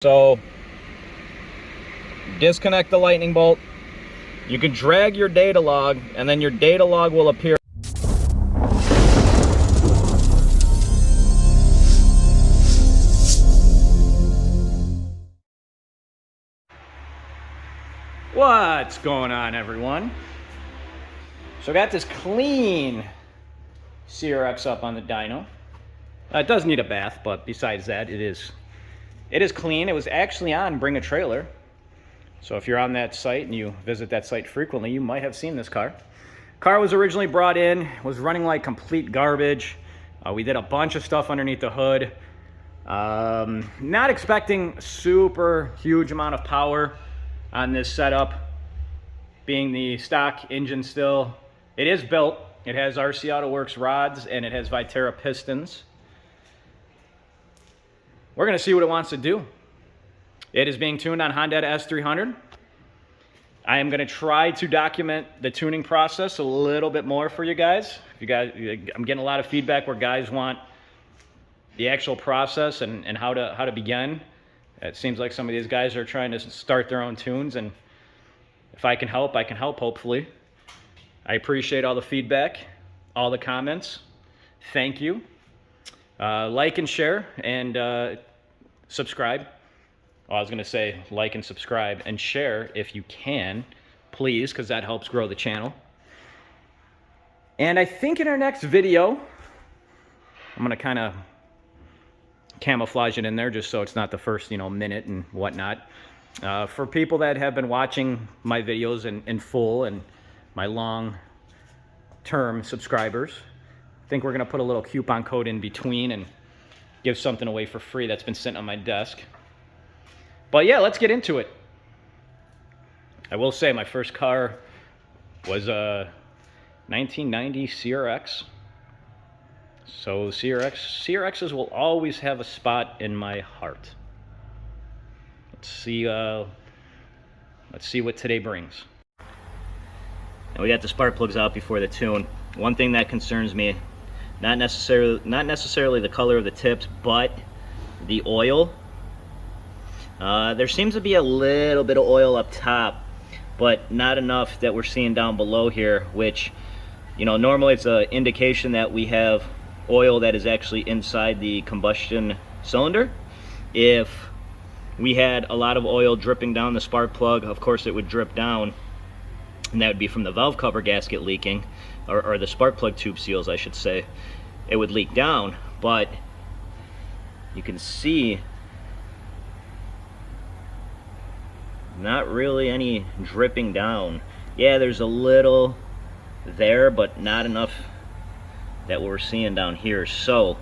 So disconnect the lightning bolt. You can drag your data log, and then your data log will appear. What's going on, everyone? So I got this clean CRX up on the dyno. It does need a bath, but besides that, it is clean. It was actually on Bring a Trailer. So if you're on that site and you visit that site frequently, you might have seen this car. Car was originally brought in, was running like complete garbage. We did a bunch of stuff underneath the hood. Not expecting super huge amount of power on this setup, being the stock engine still. It is built. It has RC Auto Works rods and it has Vitara pistons. We're gonna see what it wants to do. It is being tuned on Honda S300. I am gonna try to document the tuning process a little bit more for you guys. I'm getting a lot of feedback where guys want the actual process and how to begin. It seems like some of these guys are trying to start their own tunes, and if I can help, hopefully. I appreciate all the feedback, all the comments. Thank you. Like and share and subscribe. Oh, I was gonna say like and subscribe and share if you can, please, because that helps grow the channel. And I think in our next video, I'm gonna kind of camouflage it in there just so it's not the first, minute and whatnot. For people that have been watching my videos in full and my long-term subscribers, I think we're gonna put a little coupon code in between and give something away for free that's been sitting on my desk. But yeah, let's get into it. I will say my first car was a 1990 CRX. So CRXs will always have a spot in my heart. Let's see what today brings. And we got the spark plugs out before the tune. One thing that concerns me, not necessarily the color of the tips, but the oil. There seems to be a little bit of oil up top, but not enough that we're seeing down below here, which, normally it's an indication that we have oil that is actually inside the combustion cylinder. If we had a lot of oil dripping down the spark plug, of course it would drip down, and that would be from the valve cover gasket leaking, or the spark plug tube seals, I should say. It would leak down, but you can see not really any dripping down. Yeah, there's a little there, but not enough that we're seeing down here. So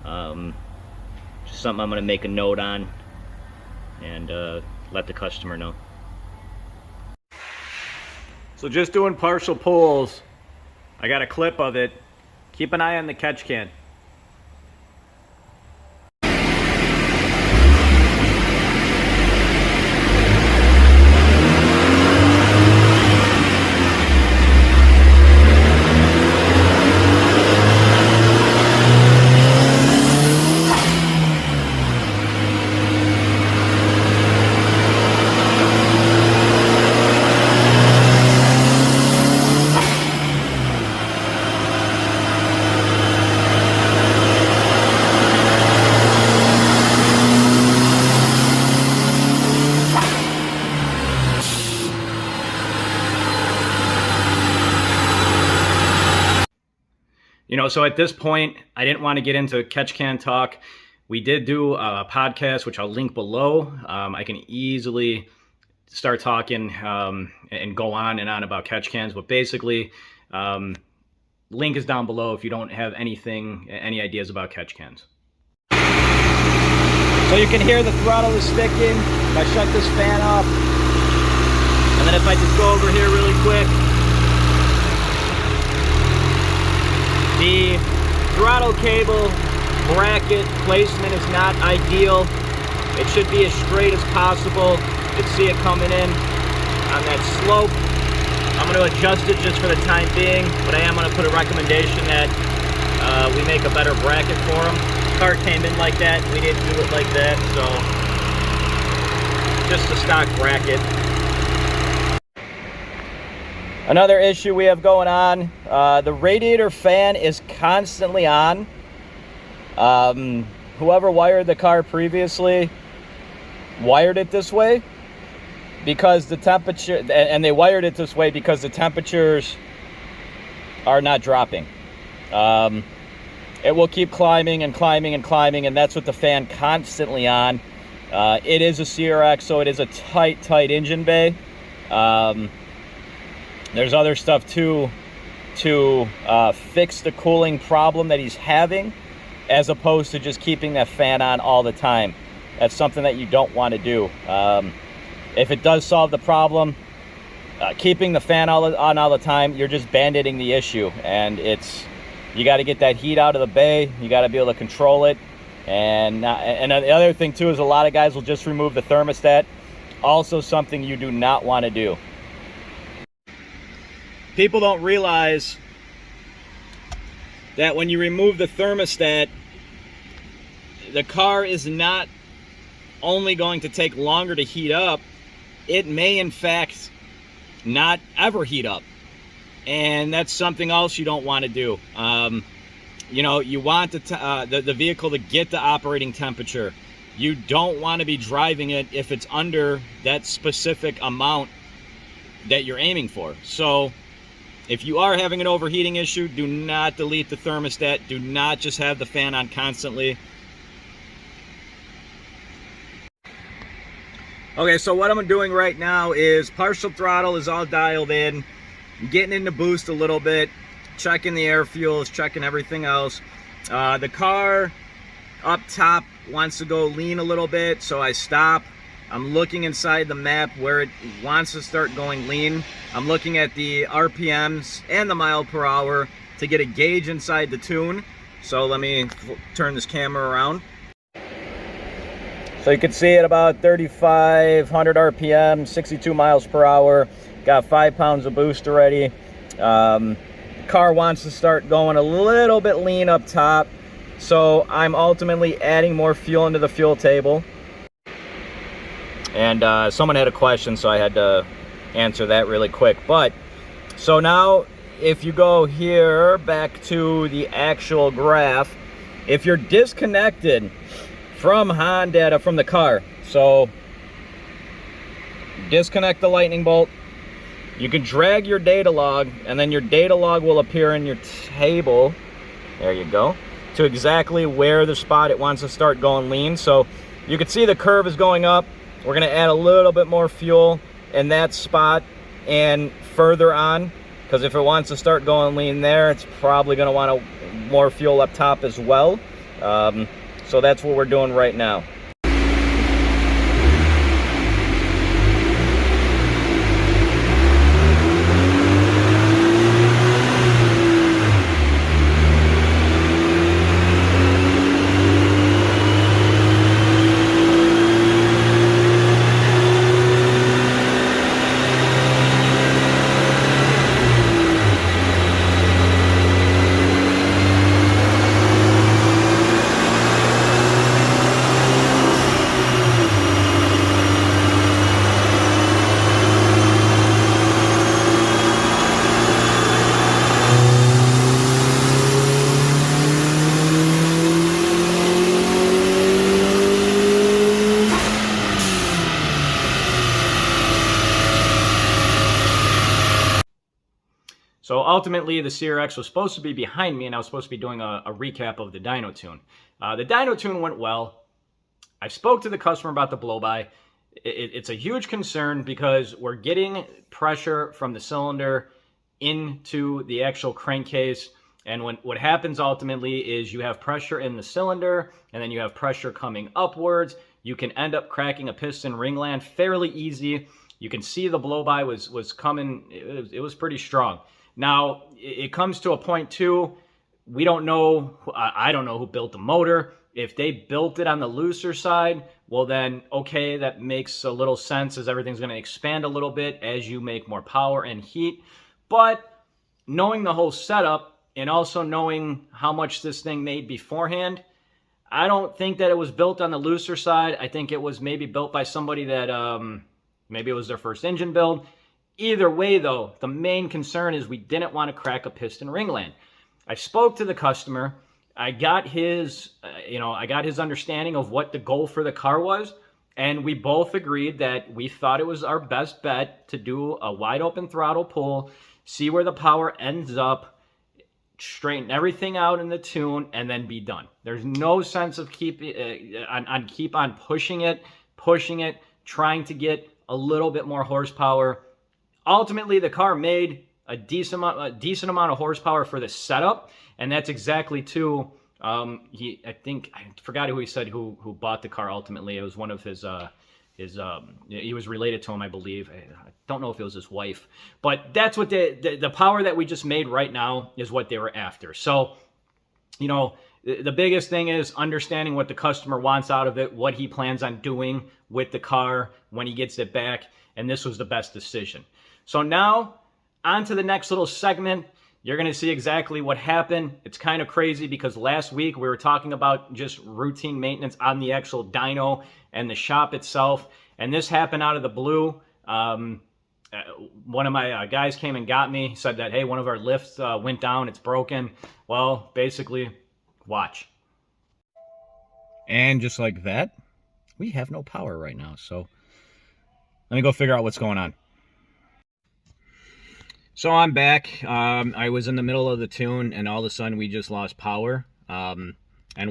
just something I'm going to make a note on and let the customer know. So just doing partial pulls. I got a clip of it. Keep an eye on the catch can. So at this point, I didn't want to get into catch can talk. We did do a podcast, which I'll link below. I can easily start talking and go on and on about catch cans, but basically, link is down below if you don't have any ideas about catch cans. So you can hear the throttle is sticking. If I shut this fan off, and then if I just go over here really quick, the throttle cable bracket placement is not ideal. It should be as straight as possible. You can see it coming in on that slope. I'm going to adjust it just for the time being, but I am going to put a recommendation that we make a better bracket for them. The car came in like that. We didn't do it like that, so just the stock bracket. Another issue we have going on, the radiator fan is constantly on. Whoever wired the car previously wired it this way because the temperature, and they wired it this way because the temperatures are not dropping. It will keep climbing and climbing and climbing, and that's with the fan constantly on. It is a CRX, so it is a tight engine bay. There's other stuff too to fix the cooling problem that he's having, as opposed to just keeping that fan on all the time. That's something that you don't want to do. If it does solve the problem, keeping the fan on all the time, you're just band-aiding the issue, and you got to get that heat out of the bay. You got to be able to control it. And the other thing too is a lot of guys will just remove the thermostat. Also something you do not want to do. People don't realize that when you remove the thermostat, the car is not only going to take longer to heat up, it may in fact not ever heat up. And that's something else you don't want to do. You know, you want the vehicle to get the operating temperature. You don't want to be driving it if it's under that specific amount that you're aiming for. So if you are having an overheating issue, do not delete the thermostat. Do not just have the fan on constantly. Okay, so what I'm doing right now is partial throttle is all dialed in. I'm getting into boost a little bit, checking the air fuels, checking everything else. The car up top wants to go lean a little bit, so I stop. I'm looking inside the map where it wants to start going lean. I'm looking at the RPMs and the mile per hour to get a gauge inside the tune. So let me turn this camera around. So you can see at about 3,500 RPM, 62 miles per hour. Got 5 pounds of boost already. Car wants to start going a little bit lean up top. So I'm ultimately adding more fuel into the fuel table. And someone had a question, so I had to answer that really quick. But so now if you go here back to the actual graph, if you're disconnected from HON data from the car, so disconnect the lightning bolt, you can drag your data log, and then your data log will appear in your table, there you go, to exactly where the spot it wants to start going lean. So you can see the curve is going up. We're going to add a little bit more fuel in that spot and further on, because if it wants to start going lean there, it's probably going to want more fuel up top as well. So that's what we're doing right now. So ultimately, the CRX was supposed to be behind me, and I was supposed to be doing a recap of the dyno tune. The dyno tune went well. I spoke to the customer about the blow-by. It's a huge concern because we're getting pressure from the cylinder into the actual crankcase. And what happens ultimately is you have pressure in the cylinder, and then you have pressure coming upwards. You can end up cracking a piston ringland fairly easy. You can see the blow-by was coming. It was pretty strong. Now, it comes to a point too, we don't know, I don't know who built the motor. If they built it on the looser side, well then, okay, that makes a little sense as everything's going to expand a little bit as you make more power and heat. But knowing the whole setup and also knowing how much this thing made beforehand, I don't think that it was built on the looser side. I think it was maybe built by somebody that maybe it was their first engine build. Either way, though, the main concern is we didn't want to crack a piston ringland. I spoke to the customer. I got his, I got his understanding of what the goal for the car was, and we both agreed that we thought it was our best bet to do a wide open throttle pull, see where the power ends up, straighten everything out in the tune, and then be done. There's no sense of keep on pushing it, trying to get a little bit more horsepower. Ultimately, the car made a decent amount of horsepower for the setup, and that's exactly too. I think I forgot who he said who bought the car. Ultimately, it was one of his. He was related to him, I believe. I don't know if it was his wife, but that's what the power that we just made right now is what they were after. So, the biggest thing is understanding what the customer wants out of it, what he plans on doing with the car when he gets it back, and this was the best decision. So now, on to the next little segment. You're going to see exactly what happened. It's kind of crazy because last week we were talking about just routine maintenance on the actual dyno and the shop itself, and this happened out of the blue. One of my guys came and got me, said that, hey, one of our lifts went down, it's broken. Well, basically, watch. And just like that, we have no power right now, so let me go figure out what's going on. So I'm back. I was in the middle of the tune, and all of a sudden we just lost power. And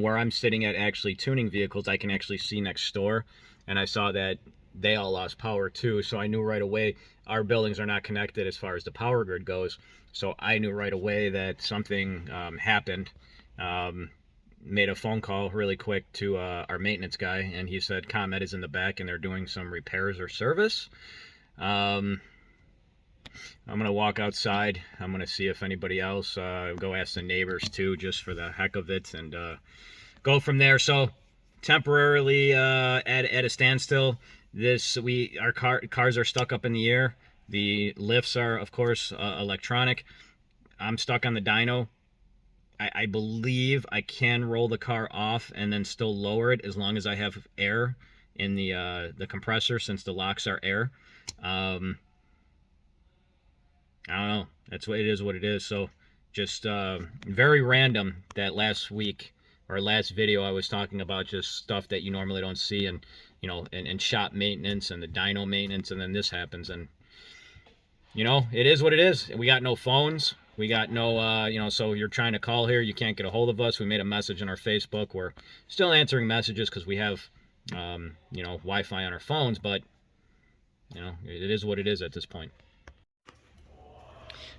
where I'm sitting at actually tuning vehicles, I can actually see next door, and I saw that they all lost power too. So I knew right away our buildings are not connected as far as the power grid goes. So I knew right away that something happened. Made a phone call really quick to our maintenance guy, and he said ComEd is in the back and they're doing some repairs or service. I'm going to walk outside. I'm going to see if anybody else, go ask the neighbors too, just for the heck of it, and go from there. So temporarily at a standstill. Our cars are stuck up in the air. The lifts are, of course, electronic. I'm stuck on the dyno. I believe I can roll the car off and then still lower it as long as I have air in the compressor, since the locks are air. I don't know. That's what it is. So just very random that last week or last video I was talking about just stuff that you normally don't see, and and shop maintenance and the dyno maintenance, and then this happens, and it is what it is. We got no phones. We got no so you're trying to call here, you can't get a hold of us. We made a message on our Facebook. We're still answering messages because we have Wi-Fi on our phones, but it is what it is at this point.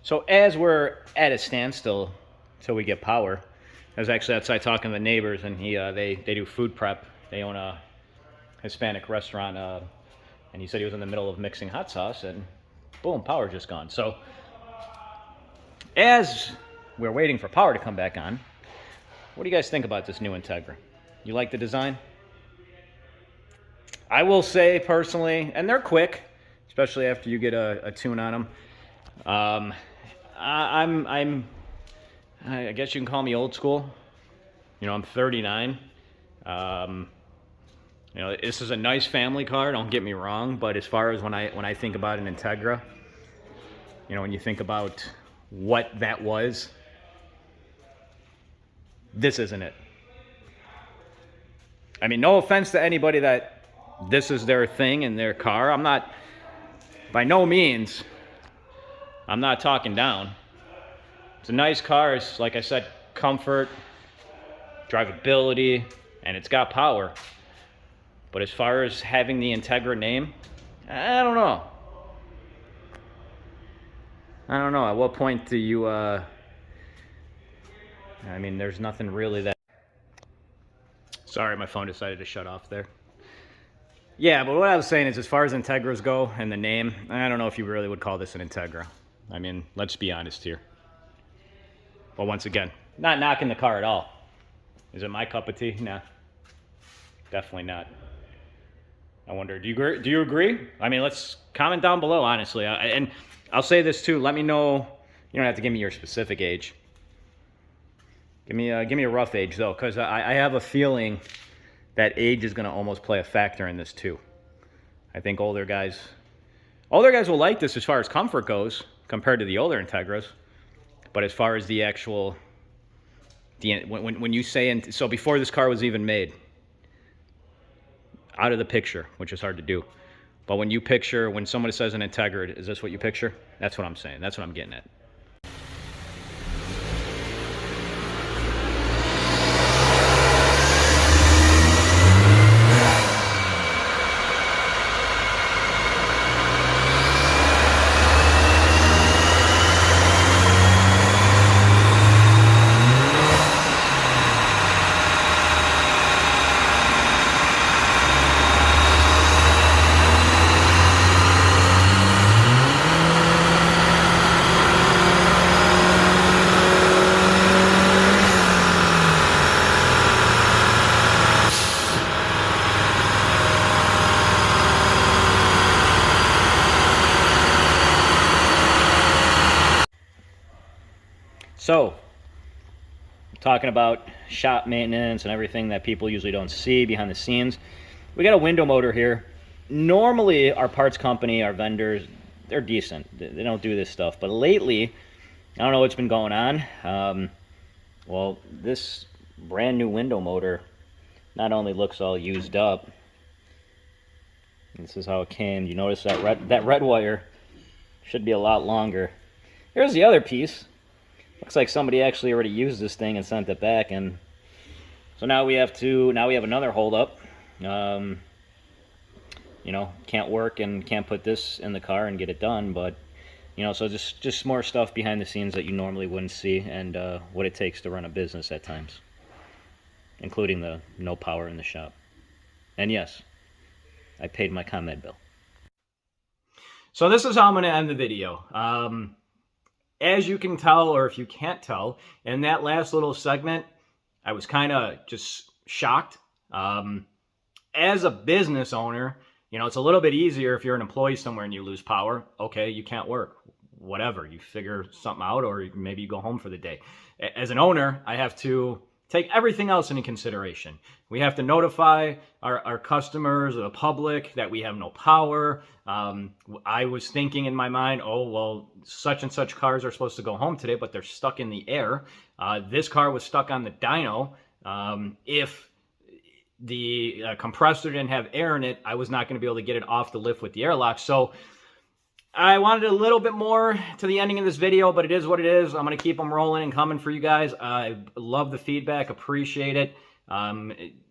So as we're at a standstill until we get power, I was actually outside talking to the neighbors, and they do food prep. They own a Hispanic restaurant, and he said he was in the middle of mixing hot sauce, and boom, power just gone. So as we're waiting for power to come back on, what do you guys think about this new Integra? You like the design? I will say personally, and they're quick, especially after you get a tune on them. I guess you can call me old school. I'm 39. This is a nice family car, don't get me wrong, but as far as when I think about an Integra, when you think about what that was, this isn't it. I mean, no offense to anybody that this is their thing in their car. I'm not, by no means, I'm not talking down. It's a nice car. It's, like I said, comfort, drivability, and it's got power. But as far as having the Integra name, I don't know. At what point do you, there's nothing really that... Sorry, my phone decided to shut off there. Yeah, but what I was saying is, as far as Integras go and the name, I don't know if you really would call this an Integra. Let's be honest here. But once again, not knocking the car at all. Is it my cup of tea? Nah, definitely not. I wonder, do you agree? Let's comment down below, honestly. And I'll say this too, let me know, you don't have to give me your specific age. Give me a rough age though, because I have a feeling that age is going to almost play a factor in this too. I think older guys will like this as far as comfort goes compared to the older Integras, but as far as the actual, when you say, so before this car was even made, out of the picture, which is hard to do, but when you picture, when someone says an Integra, is this what you picture? That's what I'm saying. That's what I'm getting at. So, talking about shop maintenance and everything that people usually don't see behind the scenes, we got a window motor here. Normally, our parts company, our vendors, they're decent. They don't do this stuff. But lately, I don't know what's been going on. Well, this brand new window motor not only looks all used up, this is how it came. You notice that red wire should be a lot longer. Here's the other piece. Looks like somebody actually already used this thing and sent it back, and so now we have another holdup. You know, can't work and can't put this in the car and get it done, but you know, so just more stuff behind the scenes that you normally wouldn't see, and what it takes to run a business at times, including the no power in the shop. And yes, I paid my ComEd bill. So this is how I'm going to end the video. As you can tell, or if you can't tell, in that last little segment, I was kind of just shocked. As a business owner, you know, it's a little bit easier if you're an employee somewhere and you lose power. Okay, you can't work. Whatever. You figure something out, or maybe you go home for the day. As an owner, I have to take everything else into consideration. We have to notify our customers or the public that we have no power. I was thinking in my mind, oh, well, such and such cars are supposed to go home today, but they're stuck in the air. This car was stuck on the dyno. If the compressor didn't have air in it, I was not going to be able to get it off the lift with the airlock. So I wanted a little bit more to the ending of this video, but it is what it is. I'm going to keep them rolling and coming for you guys. I love the feedback, appreciate it.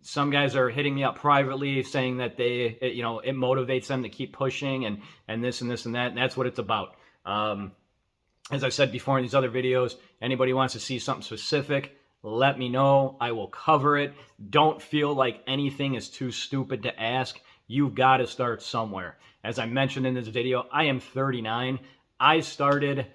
Some guys are hitting me up privately saying that you know, it motivates them to keep pushing and this and this and that, and that's what it's about. As I said before in these other videos, anybody wants to see something specific, let me know. I will cover it. Don't feel like anything is too stupid to ask. You've got to start somewhere. As I mentioned in this video, I am 39. I started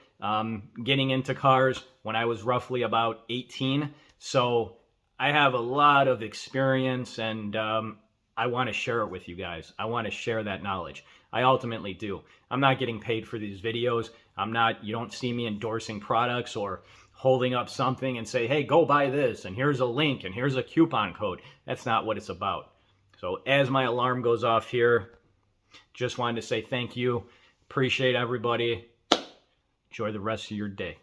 getting into cars when I was roughly about 18. So I have a lot of experience, and I want to share it with you guys. I want to share that knowledge. I ultimately do. I'm not getting paid for these videos. You don't see me endorsing products or holding up something and say, hey, go buy this, and here's a link, and here's a coupon code. That's not what it's about. So as my alarm goes off here, just wanted to say thank you. Appreciate everybody. Enjoy the rest of your day.